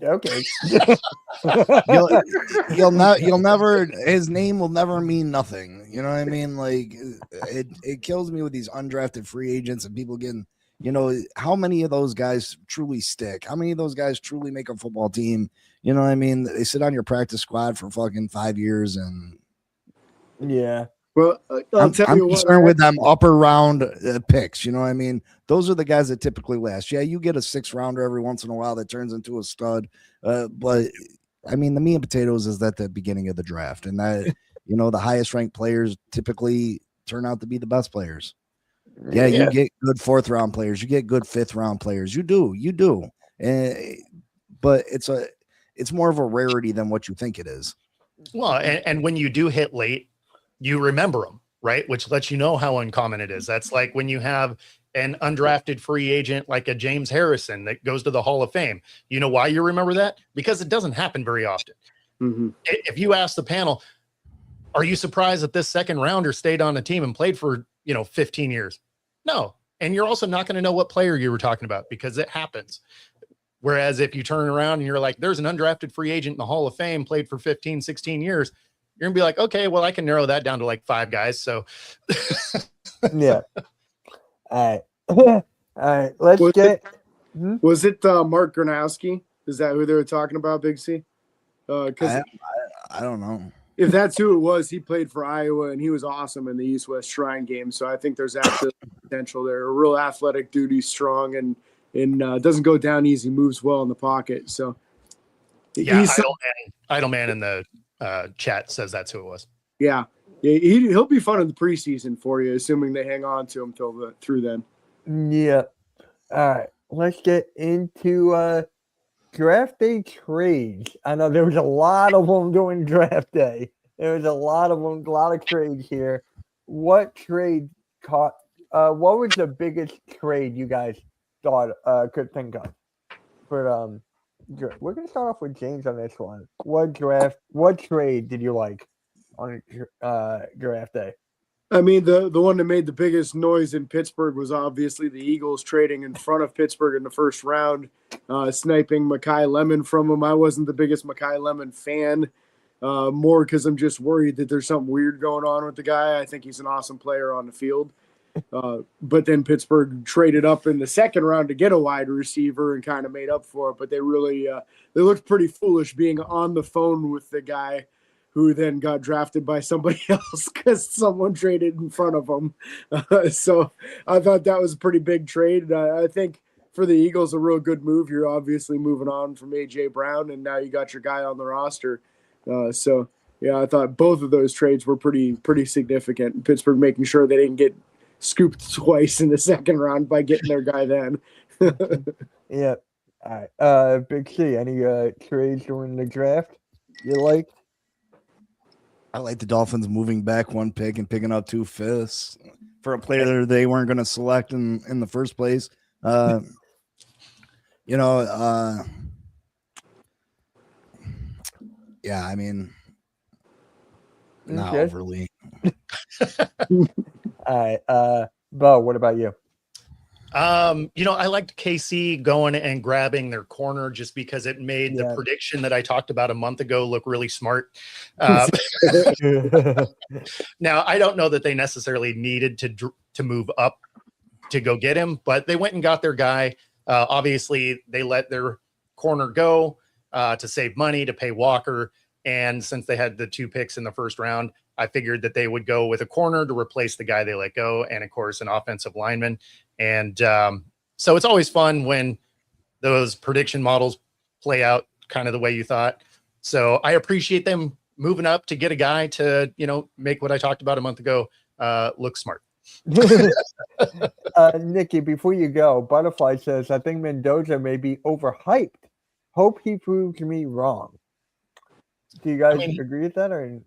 [SPEAKER 2] Okay.
[SPEAKER 5] You'll never. His name will never mean nothing. You know what I mean? Like it kills me with these undrafted free agents and people getting. You know, how many of those guys truly stick? How many of those guys truly make a football team? You know what I mean? They sit on your practice squad for fucking 5 years, and
[SPEAKER 2] Yeah.
[SPEAKER 4] Well, I'm
[SPEAKER 5] concerned with them upper round picks. You know what I mean? Those are the guys that typically last. Yeah, you get a 6th rounder every once in a while that turns into a stud. But I mean, the meat and potatoes is at the beginning of the draft, and that the highest ranked players typically turn out to be the best players. Yeah, you get good 4th round players, you get good 5th round players. You do. But it's more of a rarity than what you think it is.
[SPEAKER 3] Well, and when you do hit late, you remember them, right? Which lets you know how uncommon it is. That's like when you have an undrafted free agent like a James Harrison that goes to the Hall of Fame. You know why you remember that? Because it doesn't happen very often.
[SPEAKER 4] Mm-hmm.
[SPEAKER 3] If you ask the panel, are you surprised that this 2nd rounder stayed on the team and played for 15 years? No. And you're also not going to know what player you were talking about because it happens. Whereas if you turn around and you're like, there's an undrafted free agent in the Hall of Fame, played for 15, 16 years, you're gonna be like, okay, well, I can narrow that down to like 5 guys. So
[SPEAKER 2] yeah. All right. Let's get.
[SPEAKER 4] Was it Mark Gronowski? Is that who they were talking about, Big C? Because
[SPEAKER 5] I don't know.
[SPEAKER 4] If that's who it was, he played for Iowa and he was awesome in the East-West Shrine game. So I think there's actually potential there. A real athletic dude, he's strong and doesn't go down easy, moves well in the pocket. So
[SPEAKER 3] yeah, Idleman in the chat says that's who it was.
[SPEAKER 4] Yeah, he'll be fun in the preseason for you, assuming they hang on to him through then.
[SPEAKER 2] Yeah. All right. Let's get into draft day trades. I know there was a lot of them during draft day. There was a lot of them, a lot of trades here. What trade caught? What was the biggest trade you guys thought could think of? For we're gonna start off with James on this one. What trade did you like on draft day?
[SPEAKER 4] I mean, the one that made the biggest noise in Pittsburgh was obviously the Eagles trading in front of Pittsburgh in the first round, sniping Makai Lemon from him. I wasn't the biggest Makai Lemon fan, more because I'm just worried that there's something weird going on with the guy. I think he's an awesome player on the field. But then Pittsburgh traded up in the second round to get a wide receiver and kind of made up for it. But they really they looked pretty foolish being on the phone with the guy who then got drafted by somebody else because someone traded in front of him. So I thought that was a pretty big trade. I think for the Eagles, a real good move. You're obviously moving on from A.J. Brown, and now you got your guy on the roster. So, yeah, I thought both of those trades were pretty significant. Pittsburgh making sure they didn't get scooped twice in the second round by getting their guy then.
[SPEAKER 2] Yeah. All right. Big C, any trades during the draft you like?
[SPEAKER 5] I like the Dolphins moving back 1 pick and picking up 2 fifths for a player they weren't going to select in the first place. Not overly.
[SPEAKER 2] All right. Bo, what about you?
[SPEAKER 3] I liked KC going and grabbing their corner just because it made the prediction that I talked about a month ago look really smart. Now, I don't know that they necessarily needed to move up to go get him, but they went and got their guy. Obviously, they let their corner go to save money, to pay Walker. And since they had the 2 picks in the first round, I figured that they would go with a corner to replace the guy they let go, and of course, an offensive lineman. And so it's always fun when those prediction models play out kind of the way you thought. So I appreciate them moving up to get a guy to, make what I talked about a month ago look smart.
[SPEAKER 2] Nikki, before you go, Butterfly says, I think Mendoza may be overhyped. Hope he proves me wrong. Do you guys agree with that? Or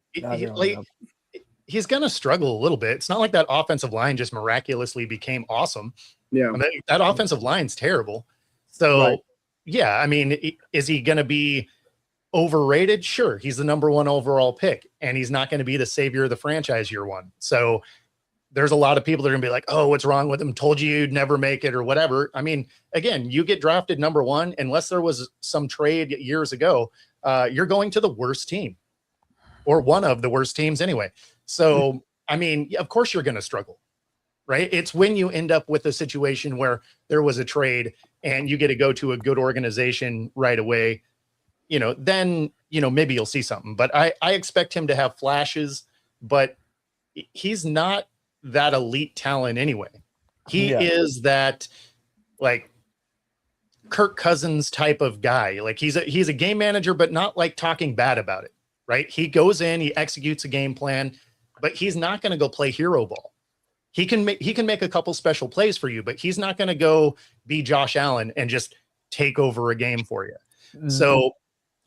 [SPEAKER 3] he's going to struggle a little bit. It's not like that offensive line just miraculously became awesome.
[SPEAKER 4] Yeah.
[SPEAKER 3] That offensive line's terrible. So, Yeah, is he going to be overrated? Sure. He's the number 1 overall pick, and he's not going to be the savior of the franchise year 1. So there's a lot of people that are gonna be like, oh, what's wrong with him? Told you you'd never make it or whatever. I mean, again, you get drafted number 1, unless there was some trade years ago, you're going to the worst team or one of the worst teams anyway. So, I mean, of course you're going to struggle, right? It's when you end up with a situation where there was a trade and you get to go to a good organization right away, then, maybe you'll see something. But I expect him to have flashes, but he's not that elite talent anyway. He is that like Kirk Cousins type of guy. Like he's a game manager, but not like talking bad about it, right? He goes in, he executes a game plan, but he's not going to go play hero ball. He can make a couple special plays for you, but he's not going to go be Josh Allen and just take over a game for you. Mm-hmm. So,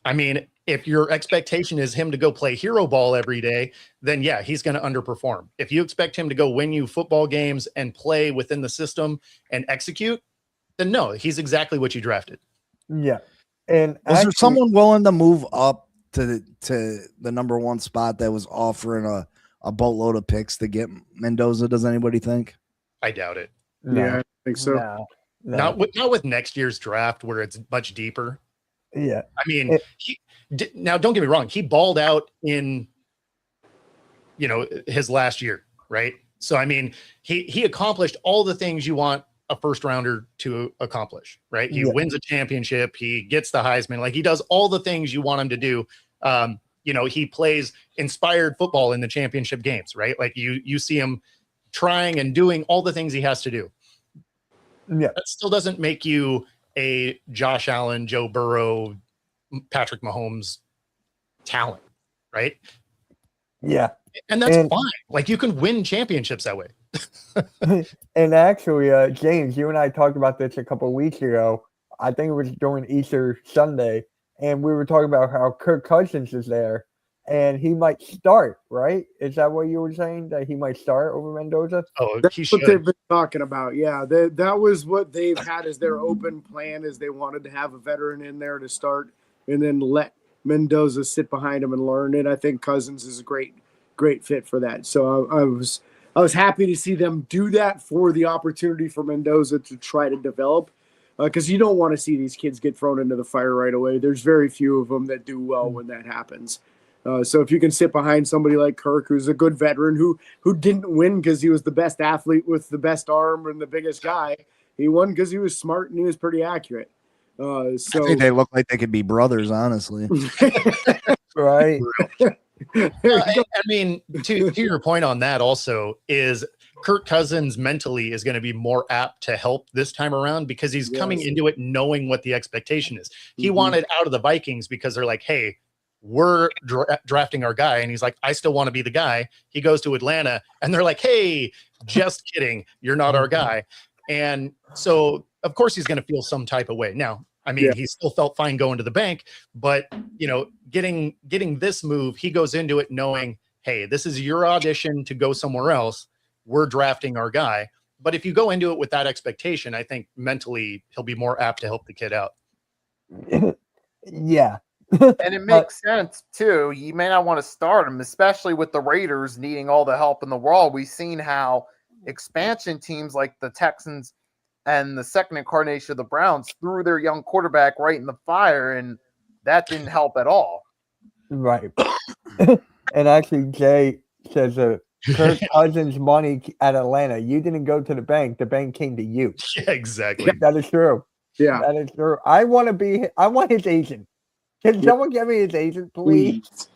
[SPEAKER 3] I mean, if your expectation is him to go play hero ball every day, then yeah, he's going to underperform. If you expect him to go win you football games and play within the system and execute, then no, he's exactly what you drafted.
[SPEAKER 2] Yeah. And
[SPEAKER 5] was there someone willing to move up to the number 1 spot that was offering a boatload of picks to get Mendoza? Does anybody think?
[SPEAKER 3] I doubt it.
[SPEAKER 4] No. Yeah, I think so.
[SPEAKER 2] No.
[SPEAKER 3] Not with next year's draft where it's much deeper.
[SPEAKER 2] Yeah.
[SPEAKER 3] I mean, now don't get me wrong. He balled out in, his last year, right? So, I mean, he accomplished all the things you want a first rounder to accomplish, right? He wins a championship. He gets the Heisman. Like he does all the things you want him to do. He plays inspired football in the championship games, right? Like you see him trying and doing all the things he has to do.
[SPEAKER 2] Yeah.
[SPEAKER 3] That still doesn't make you a Josh Allen, Joe Burrow, Patrick Mahomes talent, right?
[SPEAKER 2] Yeah.
[SPEAKER 3] And that's fine. Like you can win championships that way.
[SPEAKER 2] And actually, James, you and I talked about this a couple of weeks ago. I think it was during Easter Sunday, and we were talking about how Kirk Cousins is there, and he might start, right? Is that what you were saying, that he might start over Mendoza?
[SPEAKER 3] Oh,
[SPEAKER 4] that's what they've been talking about. Yeah, that was what they've had as their open plan, is they wanted to have a veteran in there to start and then let Mendoza sit behind him and learn it. I think Cousins is a great fit for that. So I was happy to see them do that for the opportunity for Mendoza to try to develop, because you don't want to see these kids get thrown into the fire right away. There's very few of them that do well when that happens. So if you can sit behind somebody like Kirk, who's a good veteran, who didn't win because he was the best athlete with the best arm and the biggest guy, he won because he was smart and he was pretty accurate. So
[SPEAKER 5] I think they look like they could be brothers, honestly.
[SPEAKER 2] Right.
[SPEAKER 3] I mean, to your point on that also is Kirk Cousins mentally is going to be more apt to help this time around because he's coming into it knowing what the expectation is. He wanted out of the Vikings because they're like, hey, we're drafting our guy. And he's like, I still want to be the guy. He goes to Atlanta and they're like, hey, just kidding. You're not our guy. And so, of course, he's going to feel some type of way. Now, I mean, he still felt fine going to the bank, but, getting this move, he goes into it knowing, hey, this is your audition to go somewhere else. We're drafting our guy. But if you go into it with that expectation, I think mentally he'll be more apt to help the kid out.
[SPEAKER 2] Yeah.
[SPEAKER 6] And it makes sense, too. You may not want to start him, especially with the Raiders needing all the help in the world. We've seen how expansion teams like the Texans and the second incarnation of the Browns threw their young quarterback right in the fire, and that didn't help at all.
[SPEAKER 2] Right. And actually, Jay says Kirk Cousins' money at Atlanta, you didn't go to the bank came to you.
[SPEAKER 3] Yeah, exactly.
[SPEAKER 2] That is true.
[SPEAKER 4] Yeah.
[SPEAKER 2] That is true. I want his agent. Can someone get me his agent, please?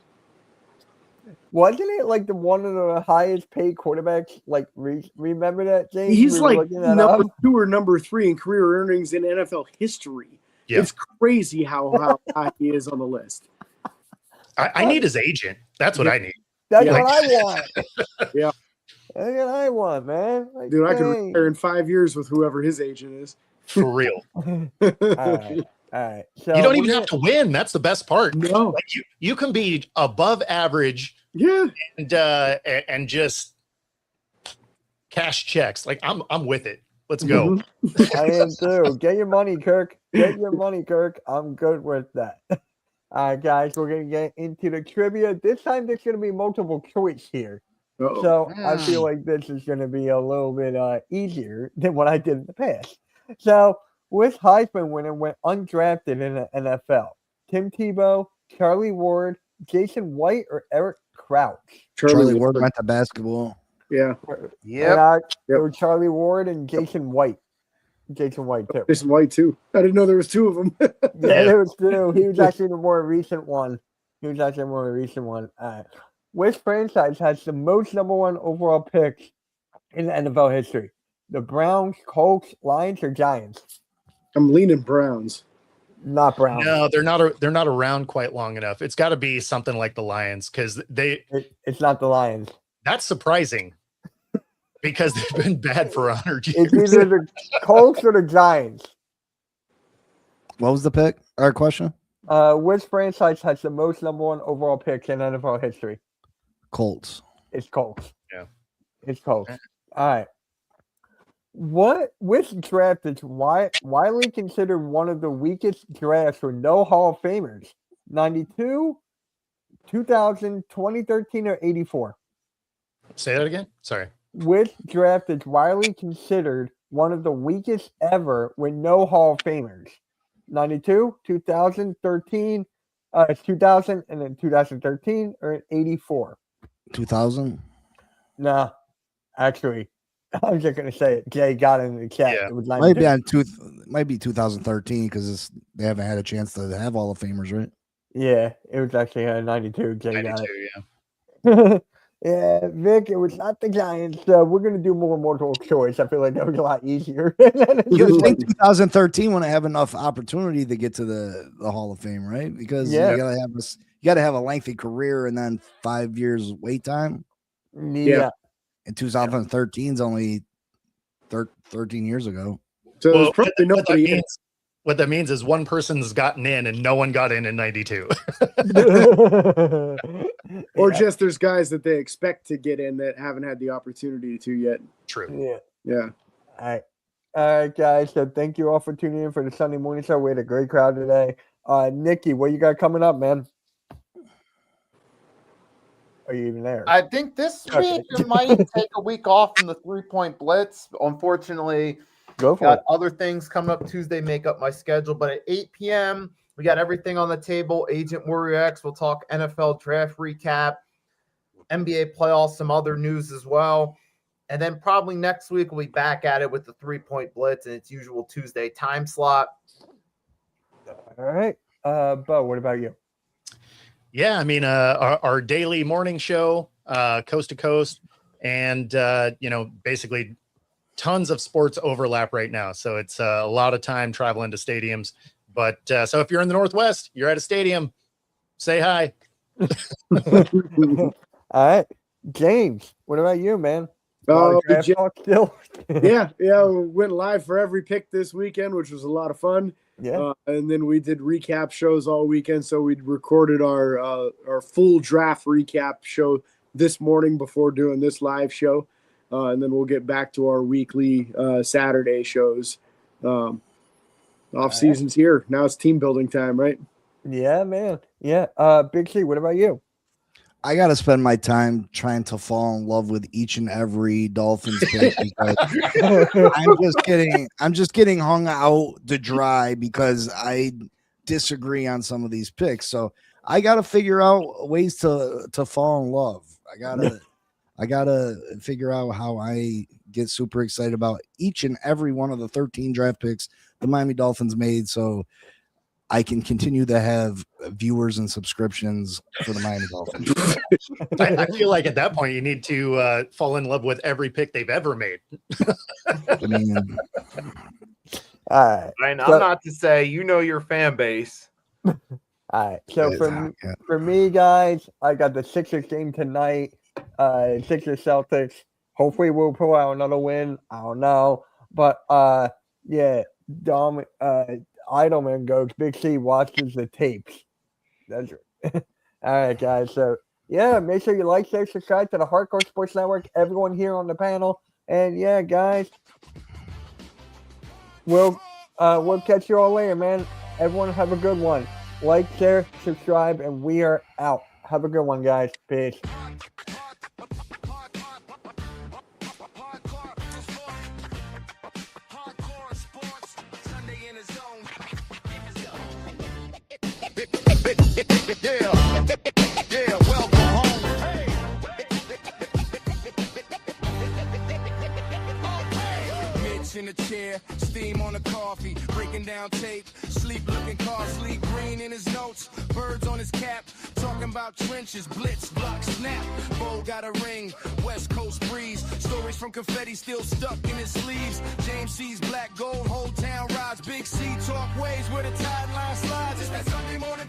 [SPEAKER 2] Wasn't it like one of the highest paid quarterbacks? Like, remember that, James?
[SPEAKER 4] He's like number 2 or number 3 in career earnings in NFL history. Yeah. It's crazy how high he is on the list.
[SPEAKER 3] I need his agent. That's what I need.
[SPEAKER 2] That's what I want.
[SPEAKER 4] Yeah.
[SPEAKER 2] That's what I want, man. Like,
[SPEAKER 4] dude, I could retire in 5 years with whoever his agent is.
[SPEAKER 3] For real.
[SPEAKER 2] All right. So
[SPEAKER 3] you don't even have to win. That's the best part.
[SPEAKER 4] No.
[SPEAKER 3] Like you can be above average.
[SPEAKER 4] Yeah.
[SPEAKER 3] And just cash checks. Like I'm with it. Let's go.
[SPEAKER 2] I am too. Get your money, Kirk. Get your money, Kirk. I'm good with that. All right, guys, we're going to get into the trivia. This time there's going to be multiple choice here.
[SPEAKER 4] Uh-oh.
[SPEAKER 2] So I feel like this is going to be a little bit easier than what I did in the past. So which Heisman winner went undrafted in the NFL? Tim Tebow, Charlie Ward, Jason White, or Eric Crouch?
[SPEAKER 5] Charlie Ward went to basketball.
[SPEAKER 4] Yeah.
[SPEAKER 6] Yep.
[SPEAKER 2] It was Charlie Ward and Jason White. Jason White too.
[SPEAKER 4] Jason White too. I didn't know there was two of them.
[SPEAKER 2] Yeah, there was two. He was actually the more recent one. Which franchise has the most number one overall picks in the NFL history? The Browns, Colts, Lions, or Giants?
[SPEAKER 4] I'm leaning Browns.
[SPEAKER 2] Not Browns.
[SPEAKER 3] No, they're not around quite long enough. It's got to be something like the Lions because
[SPEAKER 2] it's not the Lions.
[SPEAKER 3] That's surprising because they've been bad for 100 years.
[SPEAKER 2] It's either the Colts or the Giants.
[SPEAKER 5] What was the pick? Our question?
[SPEAKER 2] Which franchise has the most number one overall picks in NFL history?
[SPEAKER 5] Colts.
[SPEAKER 2] It's Colts.
[SPEAKER 3] Yeah.
[SPEAKER 2] It's Colts. All right. Which draft is widely considered one of the weakest drafts with no Hall of Famers? 92, 2000, 2013, or 84?
[SPEAKER 3] Say that again? Sorry.
[SPEAKER 2] Which draft is widely considered one of the weakest ever with no Hall of Famers? 92, 2013, 2000, and then 2013, or 84?
[SPEAKER 5] 2000?
[SPEAKER 2] No, actually, I was just gonna say it. Jay got it in the chat.
[SPEAKER 3] Yeah.
[SPEAKER 2] It was
[SPEAKER 5] Might
[SPEAKER 2] 92.
[SPEAKER 5] be 2013 because they haven't had a chance to have Hall of Famers, right?
[SPEAKER 2] Yeah, it was actually 92. Jay
[SPEAKER 3] 92,
[SPEAKER 2] got
[SPEAKER 3] yeah.
[SPEAKER 2] it. Yeah, Vic, it was not the Giants. We're gonna do more multiple choice. I feel like that was a lot easier.
[SPEAKER 5] You would think 2013 wouldn't have enough opportunity to get to the Hall of Fame, right? Because you gotta have a lengthy career and then 5 years wait time.
[SPEAKER 2] Yeah.
[SPEAKER 5] And 2013 is only 13 years ago.
[SPEAKER 4] So
[SPEAKER 3] Well,
[SPEAKER 4] there's probably nobody in.
[SPEAKER 3] what that means is one person's gotten in and no one got in 92.
[SPEAKER 4] Or just there's guys that they expect to get in that haven't had the opportunity to yet.
[SPEAKER 3] True.
[SPEAKER 4] Yeah.
[SPEAKER 2] All right, guys. So thank you all for tuning in for the Sunday morning show. We had a great crowd today. Nikki, what you got coming up, man? Are you even there?
[SPEAKER 6] I think this week I might take a week off from the 3-point blitz. Unfortunately,
[SPEAKER 2] Go for
[SPEAKER 6] got
[SPEAKER 2] it.
[SPEAKER 6] other things coming up Tuesday, make up my schedule. But at 8 p.m., we got everything on the table. Agent Warrior X, we'll talk NFL draft recap, NBA playoffs, some other news as well. And then probably next week we'll be back at it with the 3-point blitz and its usual Tuesday time slot.
[SPEAKER 2] All right. Bo, what about you?
[SPEAKER 3] Yeah, I mean, our daily morning show, coast to coast, and basically tons of sports overlap right now. So it's a lot of time traveling to stadiums. But so if you're in the Northwest, you're at a stadium, say hi.
[SPEAKER 2] All right, James, what about you, man? Draft talk still?
[SPEAKER 4] yeah. We went live for every pick this weekend, which was a lot of fun.
[SPEAKER 2] Yeah.
[SPEAKER 4] And then we did recap shows all weekend. So we recorded our full draft recap show this morning before doing this live show. And then we'll get back to our weekly Saturday shows. Off season's here. Now it's team building time, right?
[SPEAKER 2] Yeah, man. Yeah. Big C, what about you?
[SPEAKER 5] I got to spend my time trying to fall in love with each and every Dolphins pick because I'm just getting hung out to dry because I disagree on some of these picks. So I got to figure out ways to fall in love. I gotta figure out how I get super excited about each and every one of the 13 draft picks the Miami Dolphins made, so I can continue to have viewers and subscriptions for the Miami Dolphins.
[SPEAKER 3] I feel like at that point you need to fall in love with every pick they've ever made.
[SPEAKER 5] I mean,
[SPEAKER 2] All right.
[SPEAKER 6] I'm not to say your fan base.
[SPEAKER 2] All right. So for me, guys, I got the Sixers game tonight. Sixers Celtics. Hopefully we'll pull out another win. I don't know. But Idleman goes, Big C watches the tapes. That's right. All right, guys. So make sure you like, share, subscribe to the Hardcore Sports Network, everyone here on the panel. And guys, we'll catch you all later, man. Everyone have a good one. Like, share, subscribe, and we are out. Have a good one, guys. Peace.
[SPEAKER 1] Yeah, welcome home. Hey. Mitch in the chair, steam on the coffee, breaking down tape, sleep looking car, sleep green in his notes, birds on his cap, talking about trenches, blitz, block, snap. Bo got a ring, West Coast breeze, stories from confetti still stuck in his sleeves. James C's black gold, whole town rides, Big C talk waves where the tide line slides. It's that Sunday morning.